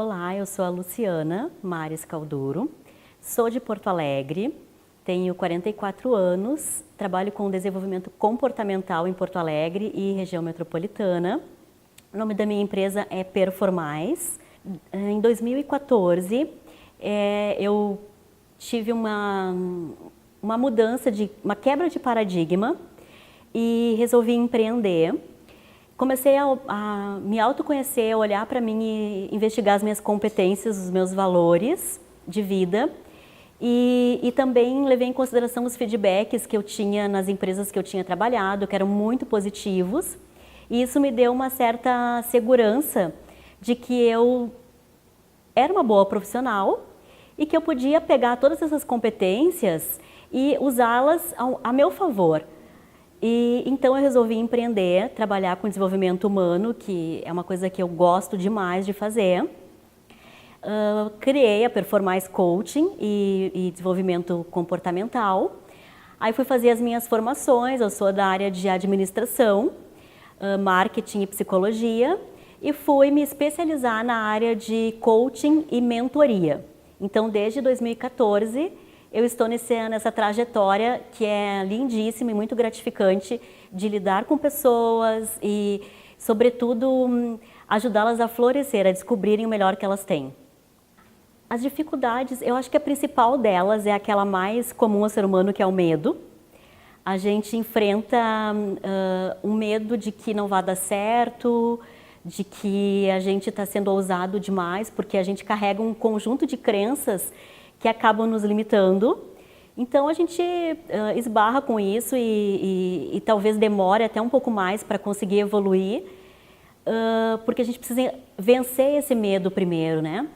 Olá, eu sou a Luciana Mares Calduro, sou de Porto Alegre, tenho 44 anos, trabalho com desenvolvimento comportamental em Porto Alegre e região metropolitana. O nome da minha empresa é Performais. Em 2014, eu tive uma mudança, uma quebra de paradigma e resolvi empreender. Comecei a me autoconhecer, olhar para mim e investigar as minhas competências, os meus valores de vida e também levei em consideração os feedbacks que eu tinha nas empresas que eu tinha trabalhado, que eram muito positivos, e isso me deu uma certa segurança de que eu era uma boa profissional e que eu podia pegar todas essas competências e usá-las a meu favor. E então eu resolvi empreender, trabalhar com desenvolvimento humano, que é uma coisa que eu gosto demais de fazer. Criei a Performais Coaching e desenvolvimento comportamental. Aí fui fazer as minhas formações, eu sou da área de administração, marketing e psicologia, e fui me especializar na área de coaching e mentoria. Então, desde 2014, eu estou nessa trajetória que é lindíssima e muito gratificante de lidar com pessoas e, sobretudo, ajudá-las a florescer, a descobrirem o melhor que elas têm. As dificuldades, eu acho que a principal delas é aquela mais comum ao ser humano, que é o medo. A gente enfrenta um medo de que não vai dar certo, de que a gente está sendo ousado demais, porque a gente carrega um conjunto de crenças que acabam nos limitando. Então a gente esbarra com isso e talvez demore até um pouco mais para conseguir evoluir, porque a gente precisa vencer esse medo primeiro, né?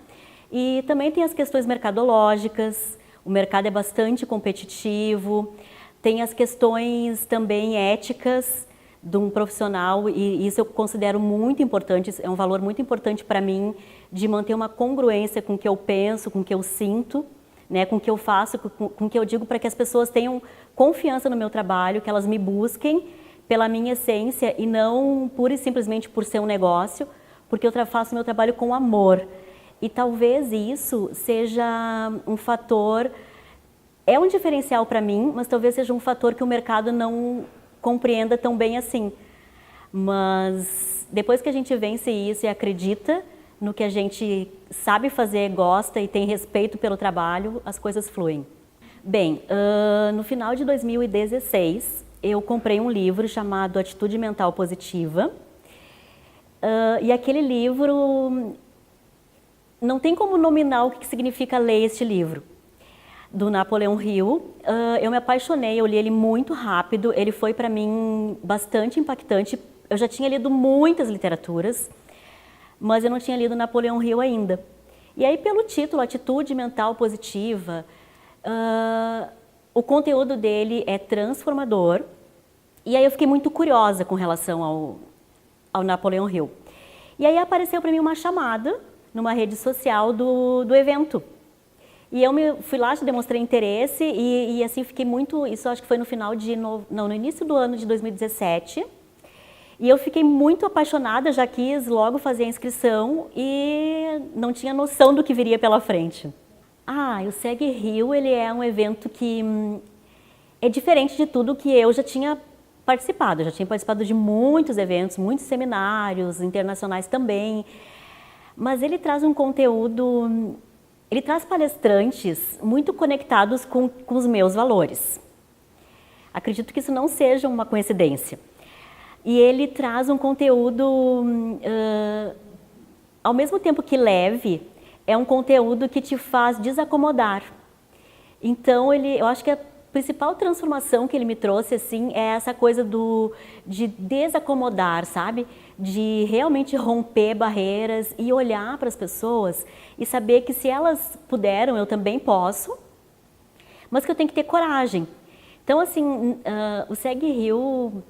E também tem as questões mercadológicas, o mercado é bastante competitivo, tem as questões também éticas de um profissional, e isso eu considero muito importante, é um valor muito importante para mim, de manter uma congruência com o que eu penso, com o que eu sinto, né, com o que eu faço, com o que eu digo, para que as pessoas tenham confiança no meu trabalho, que elas me busquem pela minha essência e não pura e simplesmente por ser um negócio, porque eu faço meu trabalho com amor. E talvez isso seja um fator, é um diferencial para mim, mas talvez seja um fator que o mercado não compreenda tão bem assim. Mas depois que a gente vence isso e acredita no que a gente sabe fazer, gosta e tem respeito pelo trabalho, as coisas fluem. Bem, no final de 2016, eu comprei um livro chamado Atitude Mental Positiva. E aquele livro, não tem como nominar o que significa ler este livro, do Napoleão Hill. Eu me apaixonei, eu li ele muito rápido, ele foi para mim bastante impactante. Eu já tinha lido muitas literaturas, mas eu não tinha lido Napoleão Hill ainda. E aí, pelo título, Atitude Mental Positiva, o conteúdo dele é transformador, e aí eu fiquei muito curiosa com relação ao Napoleão Hill. E aí apareceu para mim uma chamada numa rede social do evento. E eu fui lá, demonstrei interesse e assim fiquei muito, isso acho que foi no início do ano de 2017. E eu fiquei muito apaixonada, já quis logo fazer a inscrição e não tinha noção do que viria pela frente. O Segue Rio, ele é um evento que é diferente de tudo que eu já tinha participado. Eu já tinha participado de muitos eventos, muitos seminários internacionais também. Mas ele traz um conteúdo, ele traz palestrantes muito conectados com os meus valores. Acredito que isso não seja uma coincidência. E ele traz um conteúdo, ao mesmo tempo que leve, é um conteúdo que te faz desacomodar. Então, eu acho que a principal transformação que ele me trouxe, assim, é essa coisa de desacomodar, sabe? De realmente romper barreiras e olhar para as pessoas e saber que se elas puderam, eu também posso, mas que eu tenho que ter coragem. Então, assim, o Segue Rio,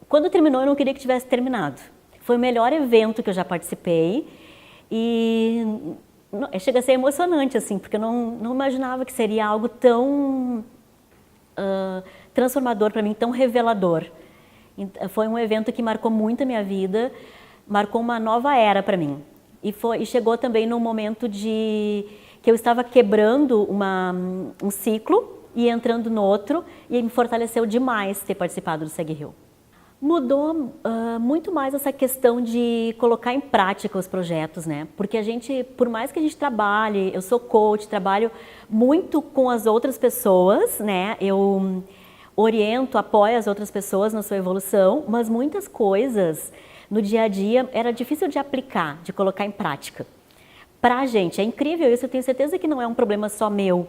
quando terminou, eu não queria que tivesse terminado. Foi o melhor evento que eu já participei e chega a ser emocionante, assim, porque eu não imaginava que seria algo tão transformador para mim, tão revelador. Foi um evento que marcou muito a minha vida, marcou uma nova era para mim. E chegou também num momento que eu estava quebrando um ciclo e entrando no outro, e me fortaleceu demais ter participado do Segue Rio. Mudou muito mais essa questão de colocar em prática os projetos, né? Porque por mais que a gente trabalhe, eu sou coach, trabalho muito com as outras pessoas, né? Eu oriento, apoio as outras pessoas na sua evolução, mas muitas coisas no dia a dia era difícil de aplicar, de colocar em prática. Pra gente, é incrível isso, eu tenho certeza que não é um problema só meu.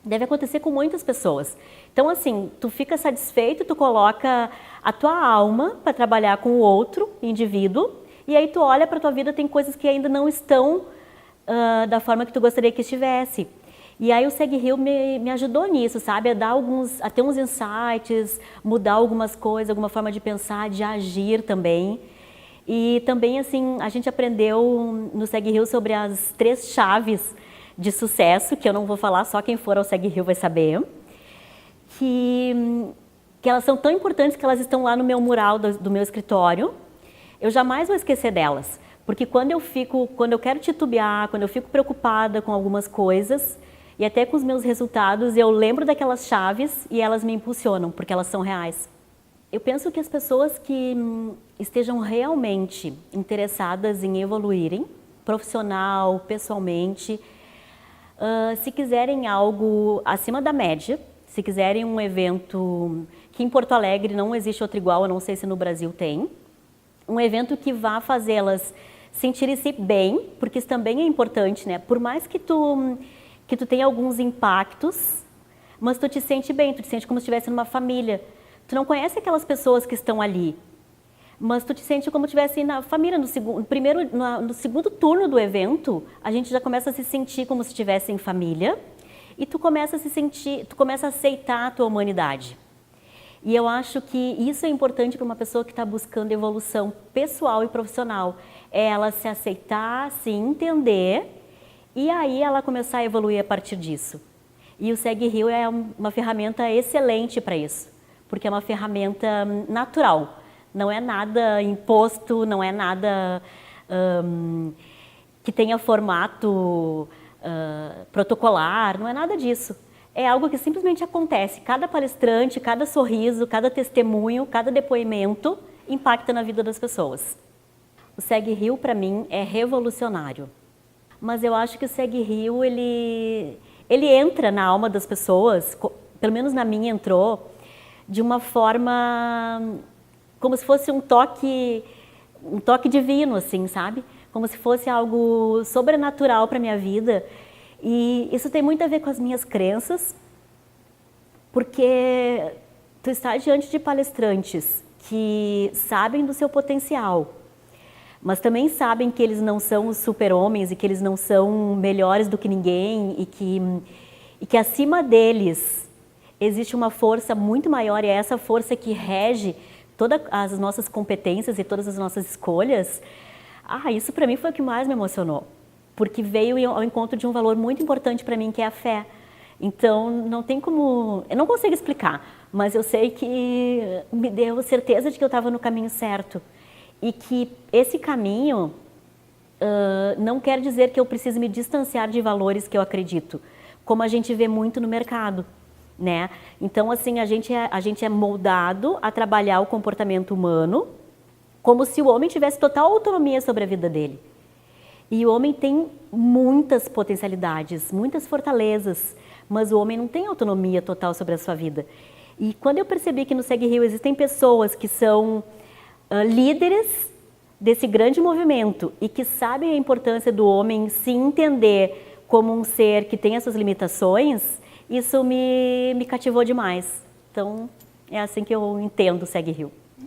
Deve acontecer com muitas pessoas. Então, assim, tu fica satisfeito, tu coloca a tua alma para trabalhar com o outro indivíduo, e aí tu olha para tua vida, tem coisas que ainda não estão da forma que tu gostaria que estivesse. E aí o Segue Rio me ajudou nisso, sabe? A ter uns insights, mudar algumas coisas, alguma forma de pensar, de agir também. E também, assim, a gente aprendeu no Segue Rio sobre as 3 chaves de sucesso, que eu não vou falar, só quem for ao Segue Rio vai saber, que elas são tão importantes que elas estão lá no meu mural do meu escritório. Eu jamais vou esquecer delas, porque quando eu quero titubear, quando eu fico preocupada com algumas coisas, e até com os meus resultados, eu lembro daquelas chaves e elas me impulsionam, porque elas são reais. Eu penso que as pessoas que estejam realmente interessadas em evoluírem, profissional, pessoalmente, se quiserem algo acima da média, se quiserem um evento que em Porto Alegre não existe outro igual, eu não sei se no Brasil tem, um evento que vá fazê-las sentirem-se bem, porque isso também é importante, né? Por mais que tu tenha alguns impactos, mas tu te sente bem, tu te sente como se estivesse numa família. Tu não conhece aquelas pessoas que estão ali, mas tu te sente como se estivesse na família. No segundo turno do evento, a gente já começa a se sentir como se estivesse em família, e tu começa a aceitar a tua humanidade. E eu acho que isso é importante para uma pessoa que está buscando evolução pessoal e profissional. É ela se aceitar, se entender, e aí ela começar a evoluir a partir disso. E o Segue Rio é uma ferramenta excelente para isso, porque é uma ferramenta natural. Não é nada imposto, não é nada que tenha formato protocolar, não é nada disso. É algo que simplesmente acontece. Cada palestrante, cada sorriso, cada testemunho, cada depoimento impacta na vida das pessoas. O Segue Rio, para mim, é revolucionário. Mas eu acho que o Segue Rio, ele entra na alma das pessoas, pelo menos na minha entrou, de uma forma como se fosse um toque divino, assim, sabe? Como se fosse algo sobrenatural para minha vida. E isso tem muito a ver com as minhas crenças, porque tu está diante de palestrantes que sabem do seu potencial, mas também sabem que eles não são os super-homens e que eles não são melhores do que ninguém e que acima deles existe uma força muito maior, e é essa força que rege todas as nossas competências e todas as nossas escolhas. Isso para mim foi o que mais me emocionou, porque veio ao encontro de um valor muito importante para mim, que é a fé. Então, não tem como... Eu não consigo explicar, mas eu sei que me deu certeza de que eu estava no caminho certo. E que esse caminho não quer dizer que eu preciso me distanciar de valores que eu acredito, como a gente vê muito no mercado, né? Então, assim, a gente é moldado a trabalhar o comportamento humano como se o homem tivesse total autonomia sobre a vida dele. E o homem tem muitas potencialidades, muitas fortalezas, mas o homem não tem autonomia total sobre a sua vida. E quando eu percebi que no Segue Rio existem pessoas que são líderes desse grande movimento e que sabem a importância do homem se entender como um ser que tem as suas limitações, isso me cativou demais. Então, é assim que eu entendo o Segue Rio.